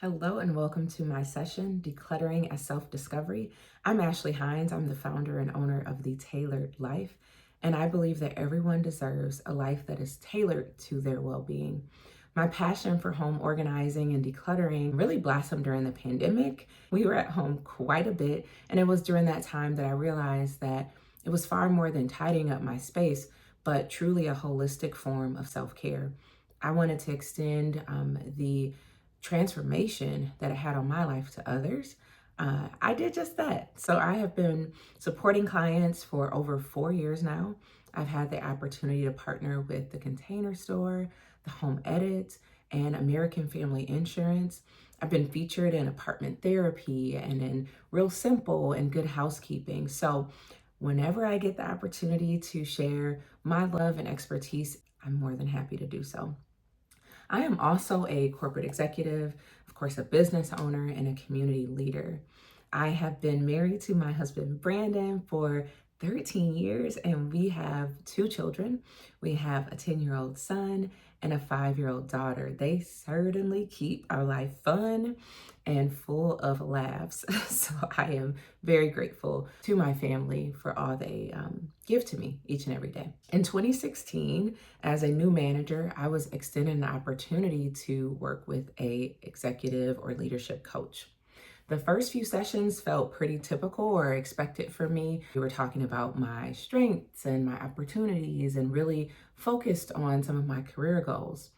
Hello and welcome to my session, Decluttering as Self-Discovery. I'm Ashley Hines. I'm the founder and owner of The Tailored Life, and I believe that everyone deserves a life that is tailored to their well-being. My passion for home organizing and decluttering really blossomed during the pandemic. We were at home quite a bit, and it was during that time that I realized that it was far more than tidying up my space, but truly a holistic form of self-care. I wanted to extend the transformation that it had on my life to others. I did just that. So I have been supporting clients for over 4 years now. I've had the opportunity to partner with the Container Store, the Home Edit, and American Family Insurance. I've been featured in apartment therapy and in Real Simple and Good Housekeeping. So whenever I get the opportunity to share my love and expertise, I'm more than happy to do so. I am also a corporate executive, of course, a business owner, and a community leader. I have been married to my husband, Brandon, for 13 years, and we have two children. We have a 10-year-old son and a 5-year-old daughter. They certainly keep our life fun and full of laughs. So I am very grateful to my family for all they give to me each and every day. In 2016, as a new manager, I was extended an opportunity to work with a executive or leadership coach. The first few sessions felt pretty typical or expected for me. We were talking about my strengths and my opportunities and really focused on some of my career goals.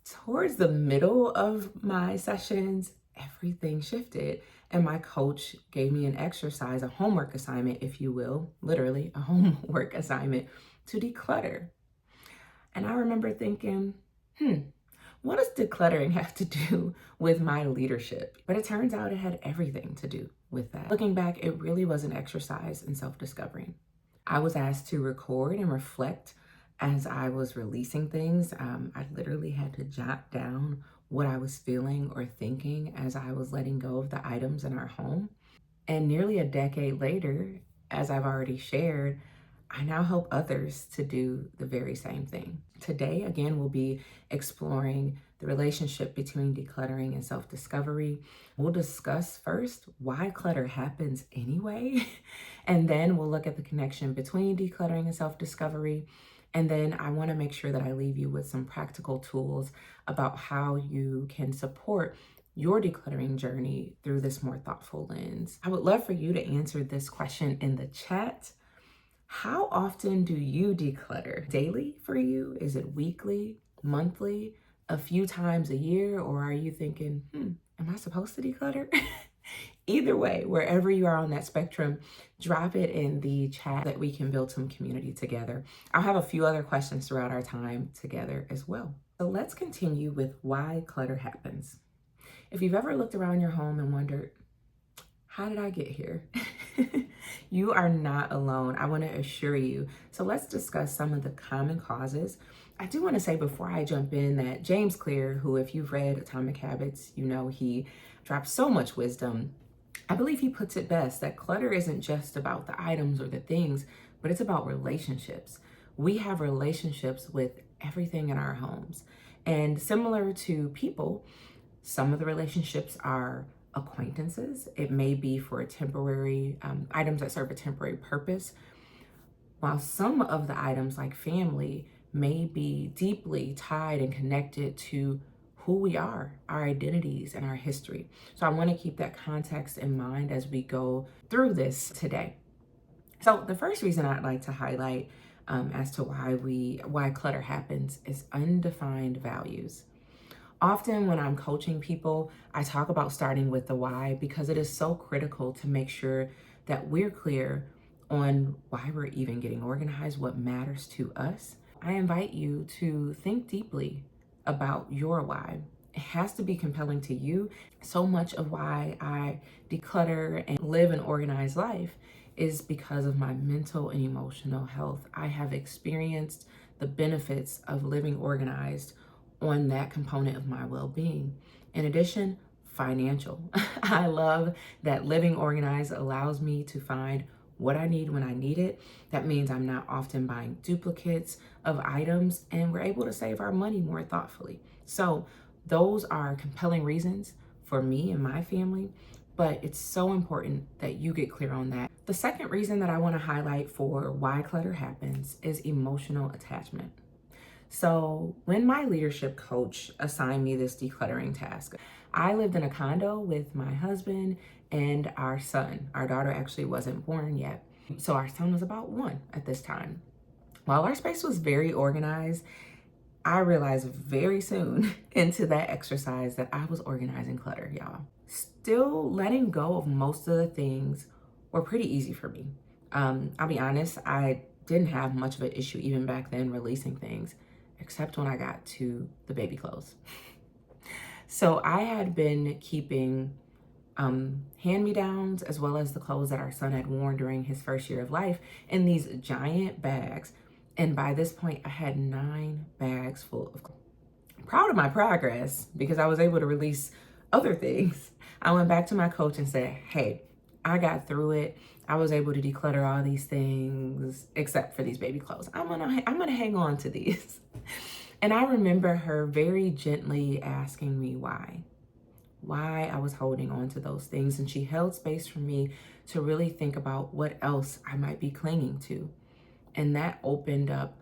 Towards the middle of my sessions, everything shifted, and my coach gave me an exercise, a homework assignment, if you will, literally a homework assignment to declutter. And I remember thinking, what does decluttering have to do with my leadership? But it turns out it had everything to do with that. Looking back, it really was an exercise in self-discovery. I was asked to record and reflect as I was releasing things. I literally had to jot down what I was feeling or thinking as I was letting go of the items in our home. And nearly a decade later, as I've already shared, I now help others to do the very same thing. Today, again, we'll be exploring the relationship between decluttering and self-discovery. We'll discuss first why clutter happens anyway, and then we'll look at the connection between decluttering and self-discovery. And then I want to make sure that I leave you with some practical tools about how you can support your decluttering journey through this more thoughtful lens. I would love for you to answer this question in the chat. How often do you declutter? Daily for you? Is it weekly, monthly, a few times a year? Or are you thinking, am I supposed to declutter? Either way, wherever you are on that spectrum, drop it in the chat that we can build some community together. I'll have a few other questions throughout our time together as well. So let's continue with why clutter happens. If you've ever looked around your home and wondered, how did I get here? You are not alone. I want to assure you. So let's discuss some of the common causes. I do want to say before I jump in that James Clear, who if you've read Atomic Habits, you know he drops so much wisdom. I believe he puts it best that clutter isn't just about the items or the things, but it's about relationships. We have relationships with everything in our homes. And similar to people, some of the relationships are acquaintances. It may be for a temporary items that serve a temporary purpose, while some of the items like family may be deeply tied and connected to who we are, our identities, and our history. So I want to keep that context in mind as we go through this today. So the first reason I'd like to highlight as to why clutter happens is undefined values. Often when I'm coaching people, I talk about starting with the why because it is so critical to make sure that we're clear on why we're even getting organized, what matters to us. I invite you to think deeply about your why. It has to be compelling to you. So much of why I declutter and live an organized life is because of my mental and emotional health. I have experienced the benefits of living organized on that component of my well-being. In addition, financial. I love that living organized allows me to find what I need when I need it. That means I'm not often buying duplicates of items and we're able to save our money more thoughtfully. So Those are compelling reasons for me and my family, but it's so important that you get clear on that. The second reason that I want to highlight for why clutter happens is emotional attachment. So, when my leadership coach assigned me this decluttering task, I lived in a condo with my husband and our son. Our daughter actually wasn't born yet. So, our son was about 1 at this time. While our space was very organized, I realized very soon into that exercise that I was organizing clutter, y'all. Still letting go of most of the things were pretty easy for me. I'll be honest, I didn't have much of an issue even back then releasing things, except when I got to the baby clothes. So I had been keeping hand-me-downs as well as the clothes that our son had worn during his first year of life in these giant bags. And by this point, I had 9 bags full of clothes. Proud of my progress because I was able to release other things. I went back to my coach and said, hey, I got through it. I was able to declutter all these things except for these baby clothes. I'm gonna hang on to these. And I remember her very gently asking me why I was holding on to those things. And she held space for me to really think about what else I might be clinging to. And that opened up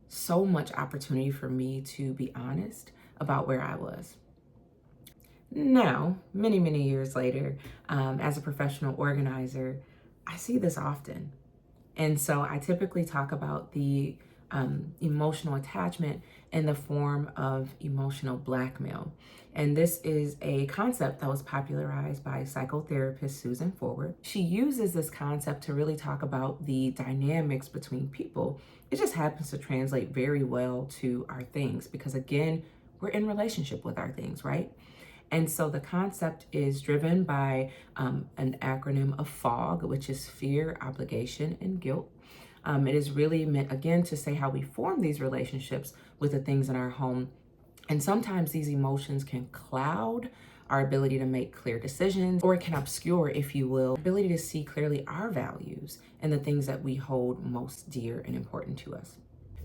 so much opportunity for me to be honest about where I was. Now, many, many years later, as a professional organizer, I see this often. And so I typically talk about the emotional attachment in the form of emotional blackmail. And this is a concept that was popularized by psychotherapist Susan Forward. She uses this concept to really talk about the dynamics between people. It just happens to translate very well to our things because, again, we're in relationship with our things, right? And so the concept is driven by an acronym of FOG, which is fear, obligation, and guilt. It is really meant, again, to say how we form these relationships with the things in our home. And sometimes these emotions can cloud our ability to make clear decisions, or it can obscure, if you will, ability to see clearly our values and the things that we hold most dear and important to us.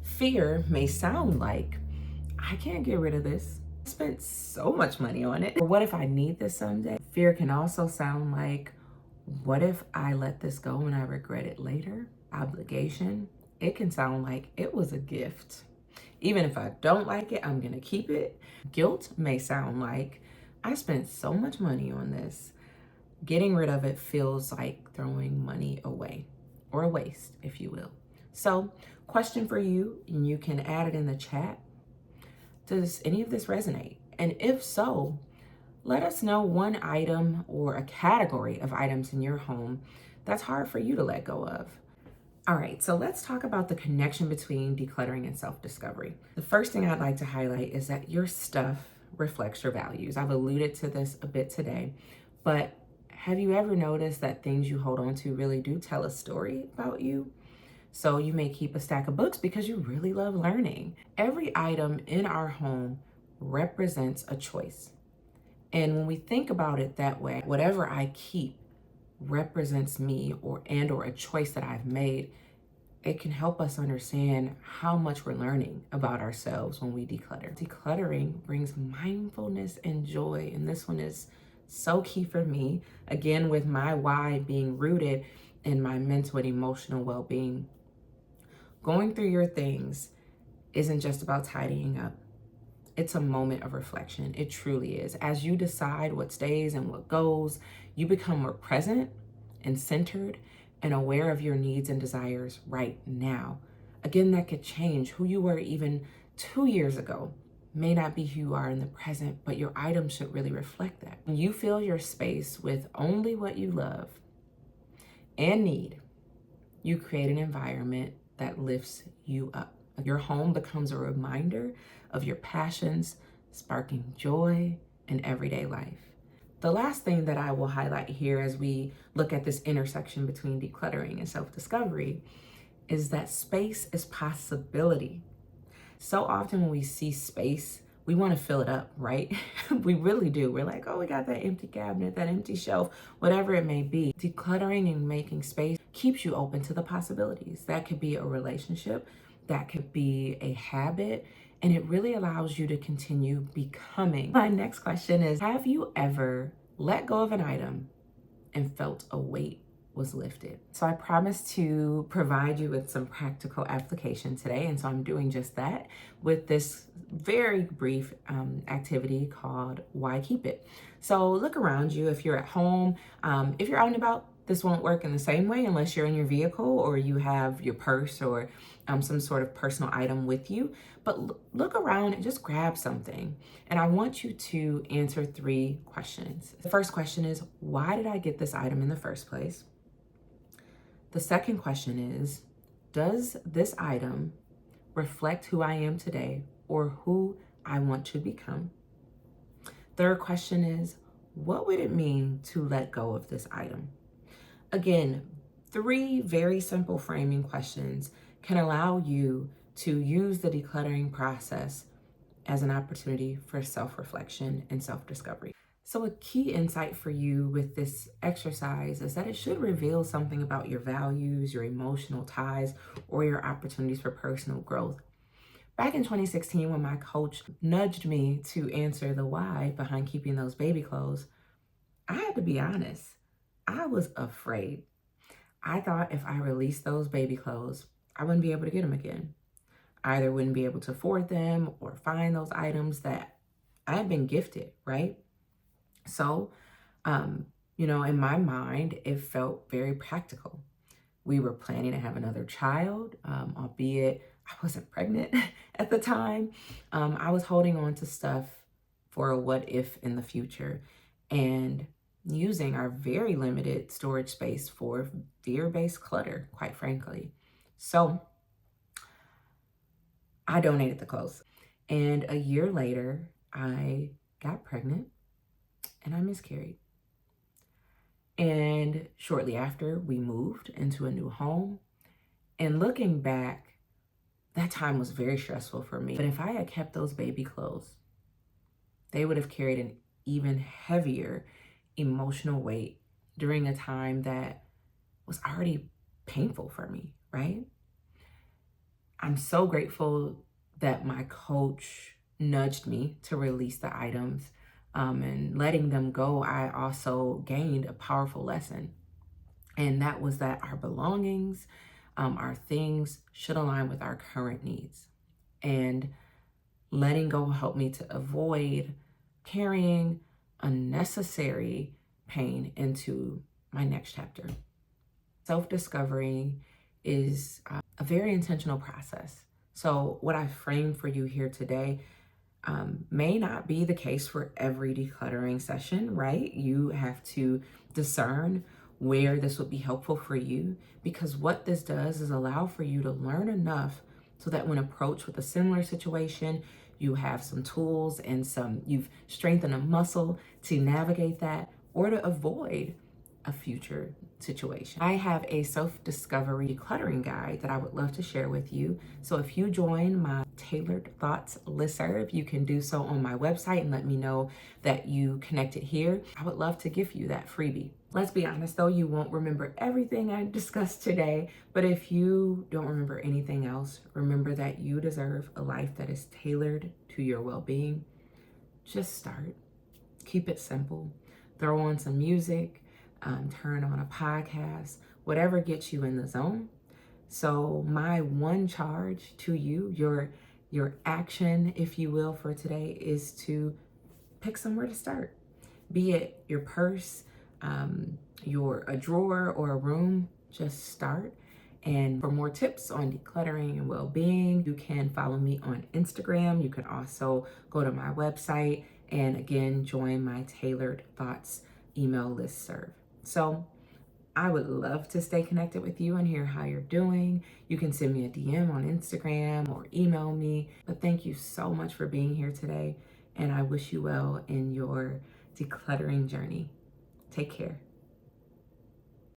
Fear may sound like, I can't get rid of this. I spent so much money on it. Or what if I need this someday? Fear can also sound like, what if I let this go and I regret it later? Obligation, it can sound like it was a gift. Even if I don't like it, I'm gonna keep it. Guilt may sound like, I spent so much money on this. Getting rid of it feels like throwing money away, or a waste, if you will. So, question for you, and you can add it in the chat. Does any of this resonate? And if so, let us know one item or a category of items in your home that's hard for you to let go of. All right, so let's talk about the connection between decluttering and self-discovery. The first thing I'd like to highlight is that your stuff reflects your values. I've alluded to this a bit today, but have you ever noticed that things you hold on to really do tell a story about you? So you may keep a stack of books because you really love learning. Every item in our home represents a choice. And when we think about it that way, whatever I keep represents me or a choice that I've made. It can help us understand how much we're learning about ourselves when we declutter. Decluttering brings mindfulness and joy, and this one is so key for me, again, with my why being rooted in my mental and emotional well-being. Going through your things isn't just about tidying up. It's a moment of reflection. It truly is. As you decide what stays and what goes, you become more present and centered and aware of your needs and desires right now. Again, that could change. Who you were even 2 years ago may not be who you are in the present, but your items should really reflect that. When you fill your space with only what you love and need, you create an environment that lifts you up. Your home becomes a reminder of your passions, sparking joy in everyday life. The last thing that I will highlight here as we look at this intersection between decluttering and self-discovery is that space is possibility. So often when we see space, we want to fill it up, right? We really do. We're like, oh, we got that empty cabinet, that empty shelf, whatever it may be. Decluttering and making space keeps you open to the possibilities. That could be a relationship, that could be a habit, and it really allows you to continue becoming. My next question is, have you ever let go of an item and felt a weight was lifted? So I promised to provide you with some practical application today, and so I'm doing just that with this very brief activity called Why Keep It? So look around you. If you're at home, if you're out and about, this won't work in the same way unless you're in your vehicle or you have your purse or some sort of personal item with you. But look around and just grab something. And I want you to answer 3 questions. The first question is, why did I get this item in the first place? The second question is, does this item reflect who I am today or who I want to become? Third question is, what would it mean to let go of this item? Again, 3 very simple framing questions can allow you to use the decluttering process as an opportunity for self-reflection and self-discovery. So a key insight for you with this exercise is that it should reveal something about your values, your emotional ties, or your opportunities for personal growth. Back in 2016, when my coach nudged me to answer the why behind keeping those baby clothes, I had to be honest. I was afraid. I thought if I released those baby clothes, I wouldn't be able to get them again. I either wouldn't be able to afford them or find those items that I had been gifted, right? So, in my mind, it felt very practical. We were planning to have another child, albeit I wasn't pregnant at the time. I was holding on to stuff for a what if in the future and using our very limited storage space for fear-based clutter, quite frankly. So I donated the clothes. And a year later, I got pregnant and I miscarried. And shortly after, we moved into a new home. And looking back, that time was very stressful for me. But if I had kept those baby clothes, they would have carried an even heavier emotional weight during a time that was already painful for me, right? I'm so grateful that my coach nudged me to release the items. And letting them go, I also gained a powerful lesson. And that was that our belongings, our things should align with our current needs. And letting go helped me to avoid carrying unnecessary pain into my next chapter. Self-discovery is a very intentional process. So what I framed for you here today may not be the case for every decluttering session, right? You have to discern where this would be helpful for you, because what this does is allow for you to learn enough so that when approached with a similar situation, you have some tools and you've strengthened a muscle to navigate that or to avoid a future situation. I have a self-discovery decluttering guide that I would love to share with you. So if you join my Tailored Thoughts listserv, you can do so on my website and let me know that you connected here. I would love to give you that freebie. Let's be honest though, you won't remember everything I discussed today, but if you don't remember anything else, remember that you deserve a life that is tailored to your well-being. Just start. Keep it simple. Throw on some music, turn on a podcast, whatever gets you in the zone. So my one charge to you, your action, if you will, for today is to pick somewhere to start. Be it your purse, a drawer, or a room, just start. And for more tips on decluttering and well-being, you can follow me on Instagram. You can also go to my website and again, join my Tailored Thoughts email listserv. So I would love to stay connected with you and hear how you're doing. You can send me a DM on Instagram or email me. But thank you so much for being here today. And I wish you well in your decluttering journey. Take care.